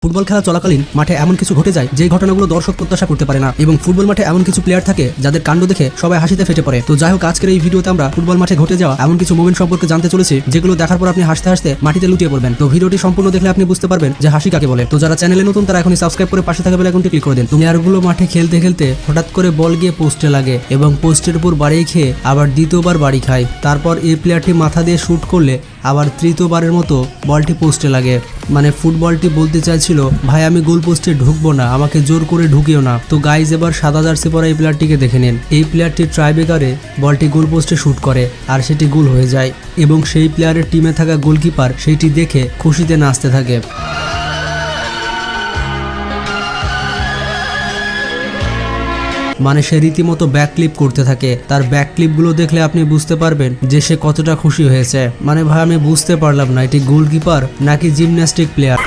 Football খেলা চলাকালীন মাঠে এমন কিছু ঘটে যায় যে ঘটনাগুলো দর্শক প্রত্যাশা করতে পারে না এবং ফুটবল মাঠে এমন কিছু প্লেয়ার থাকে যাদের কাণ্ড দেখে সবাই হাসিতে ফেটে পড়ে। তো যাই হোক, আজকের এই ভিডিওতে আমরা ফুটবল মাঠে ঘটে যাওয়া এমন কিছু মোমেন্ট সম্পর্কে জানতে চলেছি যেগুলো দেখার পর আপনি হাসতে হাসতে মাটিতে লুটিয়ে পড়বেন। তো ভিডিওটি সম্পূর্ণ দেখলে আপনি বুঝতে পারবেন যে হাসি কাকে বলে। তো যারা চ্যানেলে নতুন তারা এখনই সাবস্ক্রাইব করে পাশে থাকা বেল আইকনটি ক্লিক করে দিন। প্লেয়ারগুলো মাঠে খেলতে খেলতে হঠাৎ করে বল গিয়ে পোস্টে লাগে এবং পোস্টের উপর বাড়ি খেয়ে আবার দ্বিতীয়বার বাড়ি খায়। তারপর এই প্লেয়ারটি মাথা দিয়ে শুট করলে আবার তৃতীয়বারের মতো বলটি পোস্টে লাগে। মানে ফুটবলটি বলতে চাইছিল, ভাই আমি গোল পোস্টে ঢুকবো না, আমাকে জোর করে ঢুকিও না। তো গাইজ এবার সাদা জার্সি পরা এই প্লেয়ারটিকে দেখে নিন। এই প্লেয়ারটি ট্রাইবেকারে বলটি গোল পোস্টে শুট করে আর সেটি গোল হয়ে যায় এবং সেই প্লেয়ারের টিমে থাকা গোলকিপার সেইটি দেখে খুশিতে নাচতে থাকে। মানে সে রীতিমতো ব্যাক ক্লিপ করতে থাকে। তার ব্যাক ক্লিপগুলো দেখলে আপনি বুঝতে পারবেন যে সে কতটা খুশি হয়েছে। মানে ভাই আমি বুঝতে পারলাম না, এটি গোলকিপার নাকি জিমন্যাস্টিক প্লেয়ার।